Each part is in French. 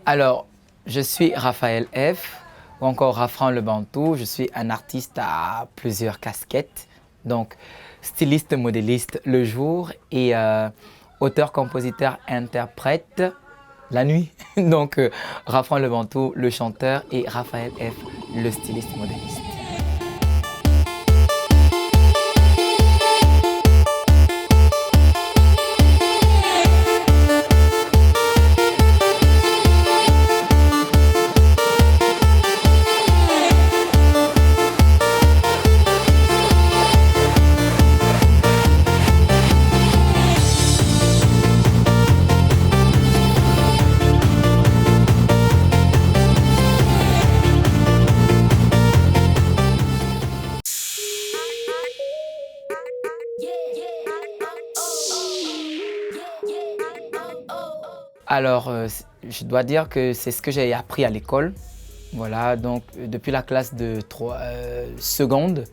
Alors, je suis Raphaël F, ou encore Rafran Le Bantou. Je suis un artiste à plusieurs casquettes. Donc, styliste, modéliste le jour et auteur, compositeur, interprète la nuit. Donc, Rafran Le Bantou, le chanteur, et Raphaël F, le styliste modéliste. Alors, je dois dire que c'est ce que j'ai appris à l'école. Voilà, donc depuis la classe de seconde,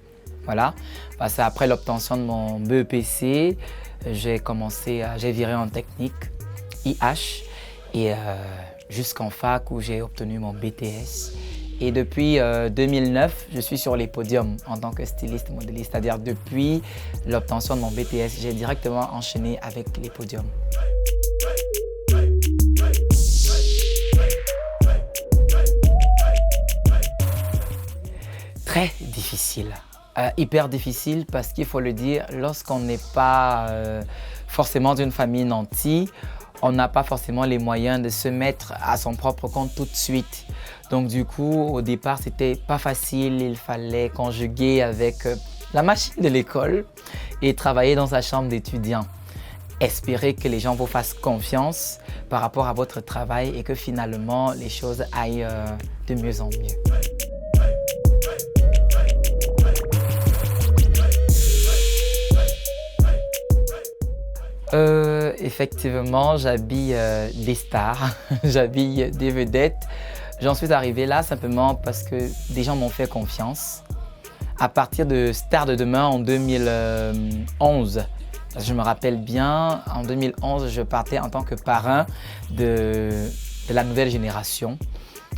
voilà. Parce qu'après l'obtention de mon BEPC, j'ai viré en technique IH et jusqu'en fac où j'ai obtenu mon BTS. Et depuis 2009, je suis sur les podiums en tant que styliste modéliste. C'est-à-dire depuis l'obtention de mon BTS, j'ai directement enchaîné avec les podiums. Très difficile, hyper difficile parce qu'il faut le dire, lorsqu'on n'est pas forcément d'une famille nantie, on n'a pas forcément les moyens de se mettre à son propre compte tout de suite. Donc du coup, au départ, c'était pas facile, il fallait conjuguer avec la machine de l'école et travailler dans sa chambre d'étudiant. Espérer que les gens vous fassent confiance par rapport à votre travail et que finalement les choses aillent de mieux en mieux. Effectivement, j'habille des stars, j'habille des vedettes. J'en suis arrivé là simplement parce que des gens m'ont fait confiance. À partir de Star de Demain en 2011, je me rappelle bien, en 2011, je partais en tant que parrain de la nouvelle génération.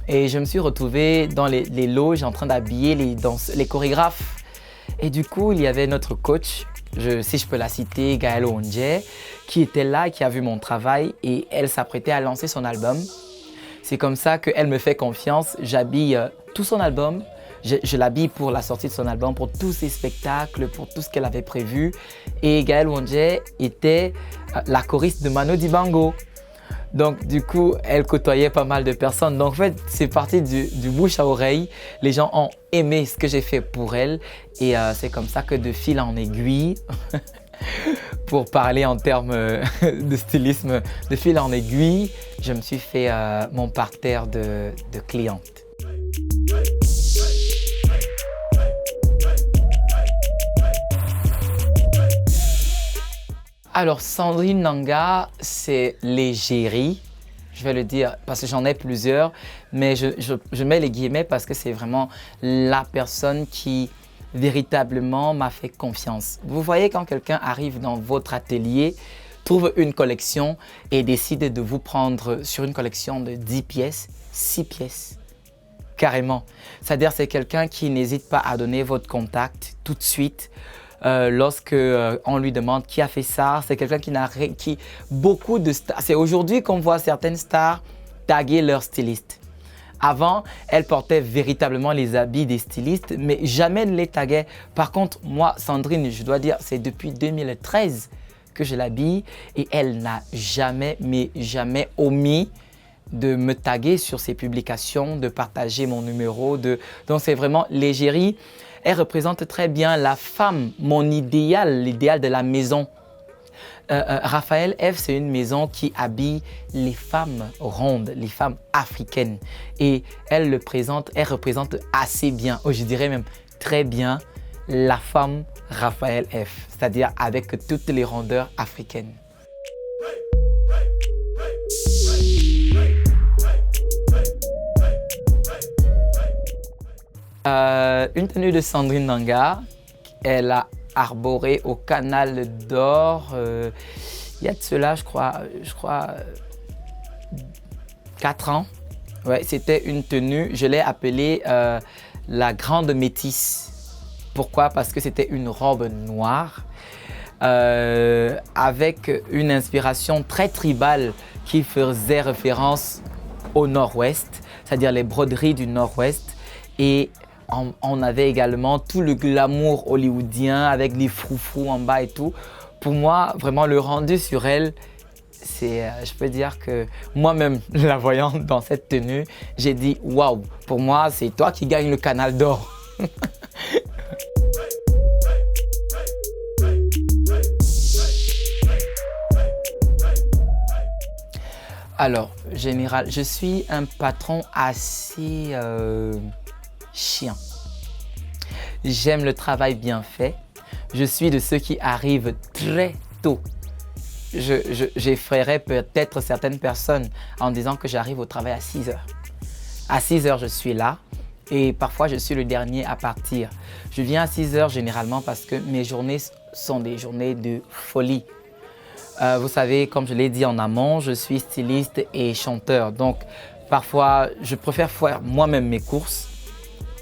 Et je me suis retrouvé dans les loges en train d'habiller les chorégraphes. Et du coup, il y avait notre coach, si je peux la citer, Gaëlle Ondje, qui était là, qui a vu mon travail et elle s'apprêtait à lancer son album. C'est comme ça qu'elle me fait confiance. J'habille tout son album. Je l'habille pour la sortie de son album, pour tous ses spectacles, pour tout ce qu'elle avait prévu. Et Gaëlle Ondje était la choriste de Mano Dibango. Donc du coup, elle côtoyait pas mal de personnes. Donc en fait, c'est parti du bouche à oreille. Les gens ont aimé ce que j'ai fait pour elle. Et c'est comme ça que de fil en aiguille, pour parler en termes de stylisme, de fil en aiguille, je me suis fait mon parterre de clientes. Alors, Sandrine Nanga, c'est l'égérie, je vais le dire parce que j'en ai plusieurs, mais je mets les guillemets parce que c'est vraiment la personne qui véritablement m'a fait confiance. Vous voyez quand quelqu'un arrive dans votre atelier, trouve une collection et décide de vous prendre sur une collection de 10 pièces, 6 pièces, carrément. C'est-à-dire c'est quelqu'un qui n'hésite pas à donner votre contact tout de suite. Lorsque on lui demande qui a fait ça, c'est quelqu'un qui beaucoup de stars. C'est aujourd'hui qu'on voit certaines stars taguer leur styliste. Avant, elles portaient véritablement les habits des stylistes, mais jamais ne les taguaient. Par contre, moi, Sandrine, je dois dire, c'est depuis 2013 que je l'habille et elle n'a jamais, mais jamais omis de me taguer sur ses publications, de partager mon numéro. Donc, c'est vraiment l'égérie. Elle représente très bien la femme, mon idéal, l'idéal de la maison. Raphaël F, c'est une maison qui habille les femmes rondes, les femmes africaines. Et elle représente assez bien, je dirais même très bien, la femme Raphaël F, c'est-à-dire avec toutes les rondeurs africaines. Une tenue de Sandrine Nanga, elle a arboré au Canal d'Or, il y a de cela, je crois 4 ans. Ouais, c'était une tenue, je l'ai appelée la grande métisse. Pourquoi? Parce que c'était une robe noire avec une inspiration très tribale qui faisait référence au nord-ouest, c'est-à-dire les broderies du nord-ouest. Et on avait également tout le glamour hollywoodien avec les froufrous en bas et tout. Pour moi, vraiment, le rendu sur elle, je peux dire que moi-même, la voyant dans cette tenue, j'ai dit « Waouh, pour moi, c'est toi qui gagnes le Canal d'or ». Alors, général, je suis un patron assez chiant. J'aime le travail bien fait. Je suis de ceux qui arrivent très tôt. J'effraierais peut-être certaines personnes en disant que j'arrive au travail à 6 heures. À 6 heures, je suis là et parfois je suis le dernier à partir. Je viens à 6 heures généralement parce que mes journées sont des journées de folie. Vous savez, comme je l'ai dit en amont, je suis styliste et chanteur. Donc, parfois, je préfère faire moi-même mes courses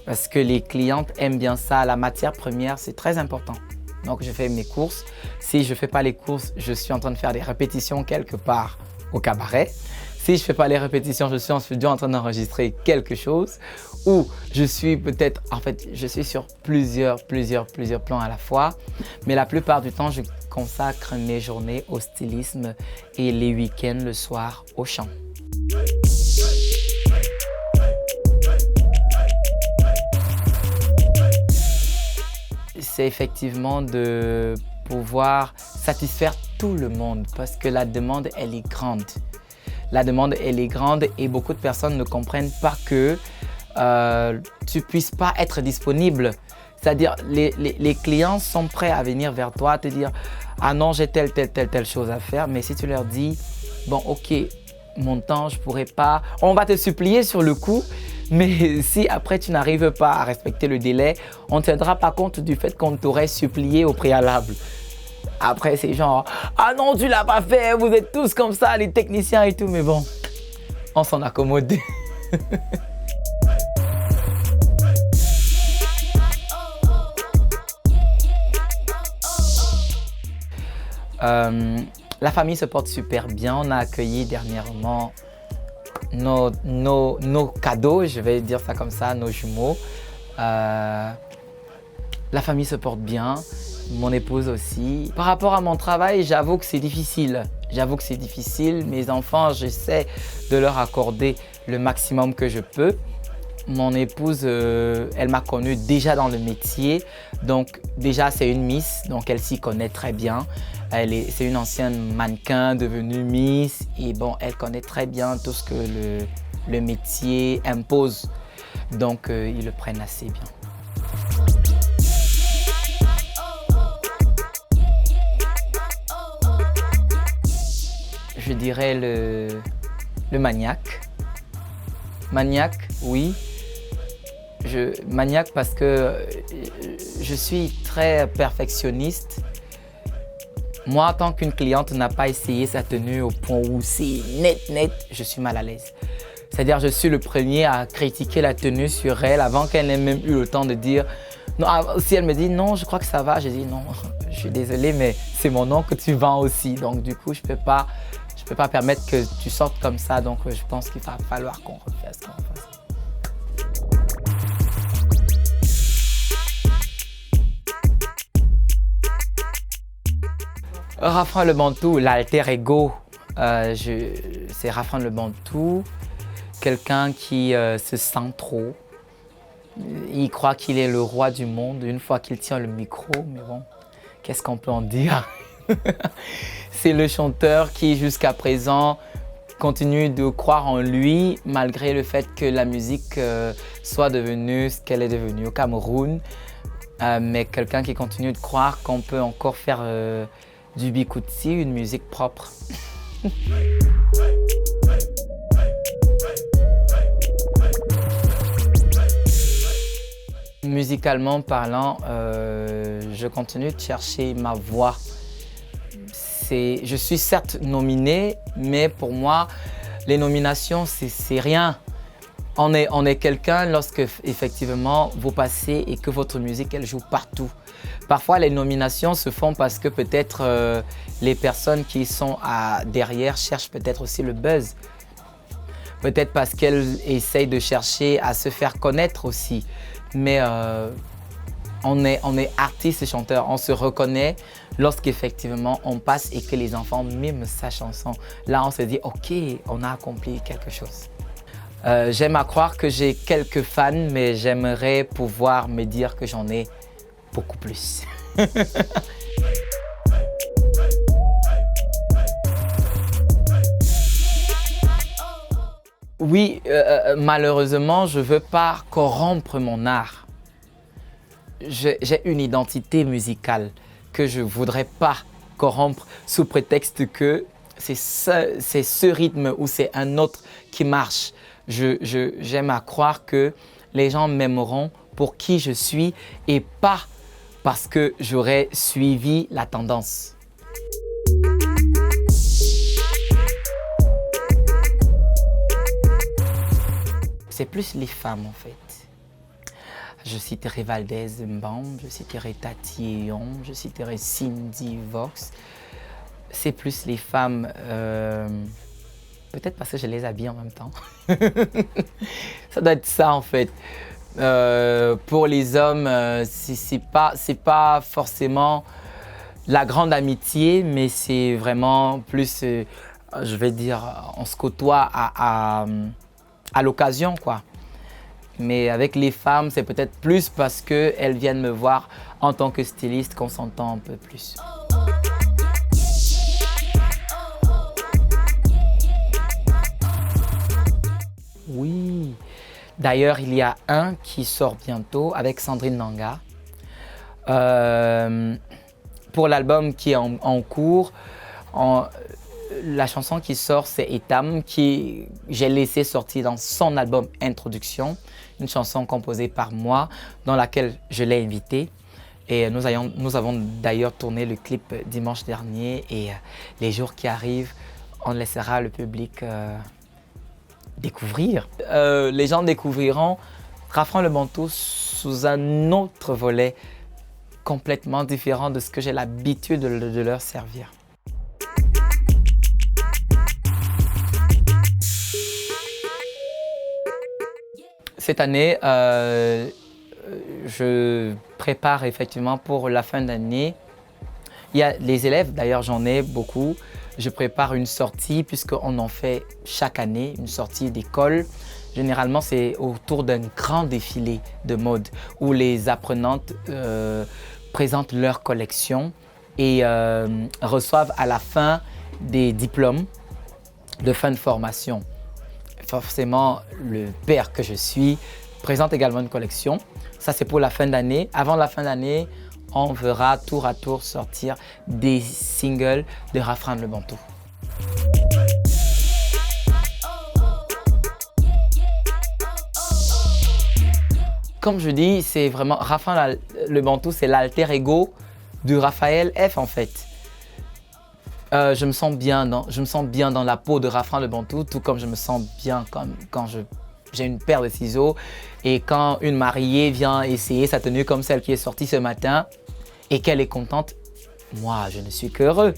parce que les clientes aiment bien ça. La matière première, c'est très important. Donc, je fais mes courses. Si je ne fais pas les courses, je suis en train de faire des répétitions quelque part au cabaret. Si je ne fais pas les répétitions, je suis en studio en train d'enregistrer quelque chose. Ou je suis peut-être, en fait, je suis sur plusieurs plans à la fois. Mais la plupart du temps, je consacre mes journées au stylisme et les week-ends, le soir, au chant. C'est effectivement de pouvoir satisfaire tout le monde parce que la demande, elle est grande. La demande, elle est grande et beaucoup de personnes ne comprennent pas que tu ne puisses pas être disponible. C'est-à-dire, les clients sont prêts à venir vers toi, te dire « Ah non, j'ai telle chose à faire ». Mais si tu leur dis « Bon, ok, mon temps, je ne pourrais pas », on va te supplier sur le coup. Mais si après tu n'arrives pas à respecter le délai, on ne tiendra pas compte du fait qu'on t'aurait supplié au préalable. Après, c'est genre « Ah non, tu ne l'as pas fait, vous êtes tous comme ça, les techniciens et tout ». Mais bon, on s'en accommode. La famille se porte super bien. On a accueilli dernièrement nos cadeaux, je vais dire ça comme ça, nos jumeaux. La famille se porte bien, mon épouse aussi. Par rapport à mon travail, j'avoue que c'est difficile. Mes enfants, j'essaie de leur accorder le maximum que je peux. Mon épouse, elle m'a connue déjà dans le métier. Donc déjà, c'est une Miss, donc elle s'y connaît très bien. C'est une ancienne mannequin devenue Miss et bon, elle connaît très bien tout ce que le métier impose. Donc, ils le prennent assez bien. Je dirais le maniaque. Maniaque, oui. Maniaque parce que je suis très perfectionniste. Moi, tant qu'une cliente n'a pas essayé sa tenue au point où c'est net, je suis mal à l'aise. C'est-à-dire, je suis le premier à critiquer la tenue sur elle avant qu'elle n'ait même eu le temps de dire non. Si elle me dit non, je crois que ça va, je dis non, je suis désolée, mais c'est mon nom que tu vends aussi. Donc, du coup, je peux pas permettre que tu sortes comme ça. Donc, je pense qu'il va falloir qu'on refasse. Rafran Le Bantou, l'alter ego, c'est Rafran Le Bantou, quelqu'un qui se sent trop. Il croit qu'il est le roi du monde une fois qu'il tient le micro, mais bon, qu'est-ce qu'on peut en dire? C'est le chanteur qui, jusqu'à présent, continue de croire en lui, malgré le fait que la musique soit devenue ce qu'elle est devenue au Cameroun. Mais quelqu'un qui continue de croire qu'on peut encore faire du bikutsi, une musique propre. Musicalement parlant, je continue de chercher ma voix. Je suis certes nominée, mais pour moi, les nominations, c'est rien. On est quelqu'un lorsque effectivement vous passez et que votre musique elle joue partout. Parfois les nominations se font parce que peut-être les personnes qui sont derrière cherchent peut-être aussi le buzz. Peut-être parce qu'elles essayent de chercher à se faire connaître aussi. Mais on est artiste et chanteur, on se reconnaît lorsqu'effectivement on passe et que les enfants miment sa chanson. Là on se dit ok, on a accompli quelque chose. J'aime à croire que j'ai quelques fans, mais j'aimerais pouvoir me dire que j'en ai beaucoup plus. Oui, malheureusement, je ne veux pas corrompre mon art. J'ai une identité musicale que je ne voudrais pas corrompre sous prétexte que c'est ce rythme ou c'est un autre qui marche. J'aime à croire que les gens m'aimeront pour qui je suis et pas parce que j'aurais suivi la tendance. C'est plus les femmes en fait. Je citerai Valdez Mbam, je citerai Tati Eyon, je citerai Cindy Vox. C'est plus les femmes, peut-être parce que je les habille en même temps. Ça doit être ça en fait. Pour les hommes, c'est pas forcément la grande amitié, mais c'est vraiment plus, je vais dire, on se côtoie à l'occasion quoi. Mais avec les femmes, c'est peut-être plus parce qu'elles viennent me voir en tant que styliste qu'on s'entend un peu plus. Oui. D'ailleurs, il y a un qui sort bientôt avec Sandrine Nanga. Pour l'album qui est en cours, la chanson qui sort, c'est Etam, qui j'ai laissé sortir dans son album Introduction, une chanson composée par moi, dans laquelle je l'ai invitée. Et nous avons d'ailleurs tourné le clip dimanche dernier et les jours qui arrivent, on laissera le public découvrir. Les gens découvriront Rafran Le Bantou sous un autre volet complètement différent de ce que j'ai l'habitude de leur servir. Cette année, je prépare effectivement pour la fin d'année. Il y a les élèves, d'ailleurs j'en ai beaucoup. Je prépare une sortie puisqu'on en fait chaque année, une sortie d'école. Généralement, c'est autour d'un grand défilé de mode où les apprenantes présentent leur collection et reçoivent à la fin des diplômes de fin de formation. Forcément, le père que je suis présente également une collection. Ça, c'est pour la fin d'année. Avant la fin d'année, on verra tour à tour sortir des singles de Rafran Le Bantou. Comme je dis, c'est vraiment Rafran Le Bantou, c'est l'alter ego de Raphaël F en fait. Je me sens bien dans la peau de Rafran Le Bantou, tout comme je me sens bien quand j'ai une paire de ciseaux et quand une mariée vient essayer sa tenue comme celle qui est sortie ce matin et qu'elle est contente, moi je ne suis qu'heureux.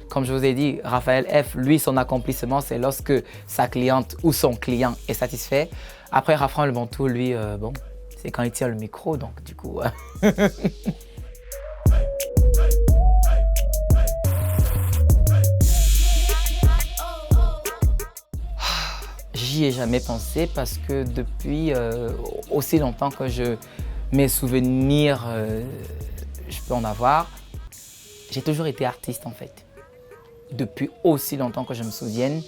Comme je vous ai dit, Raphaël F, lui, son accomplissement, c'est lorsque sa cliente ou son client est satisfait. Après, Rafran Le Bantou, lui, bon, c'est quand il tient le micro, donc du coup... J'y ai jamais pensé parce que depuis aussi longtemps que mes souvenirs, je peux en avoir, j'ai toujours été artiste en fait. Depuis aussi longtemps que je me souvienne,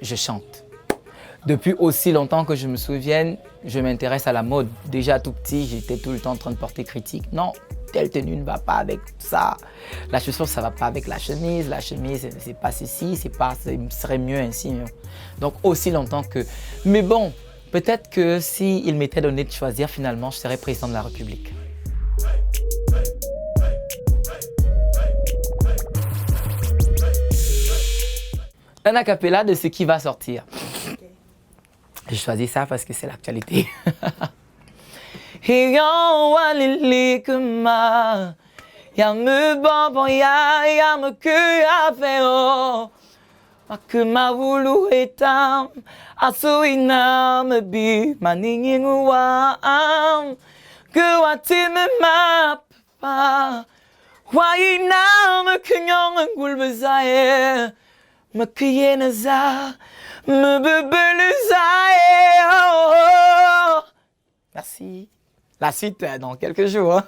je chante. Depuis aussi longtemps que je me souvienne, je m'intéresse à la mode. Déjà tout petit, j'étais tout le temps en train de porter critique. Non, telle tenue ne va pas avec ça. La chaussure, ça ne va pas avec la chemise. La chemise, c'est pas ceci, ce serait mieux ainsi. Donc aussi longtemps que... Mais bon, peut-être que s'il m'était donné de choisir, finalement, je serais président de la République. Un a cappella de ce qui va sortir. J'ai choisi ça parce que c'est l'actualité. Yon walili kuma ya me bonbon ya me que ya feo akuma wulu etam asuina me bi maningu wa que watime ma papa waina me kunyong ngulbezae me kiyena me bebelezae. Merci. La suite dans quelques jours.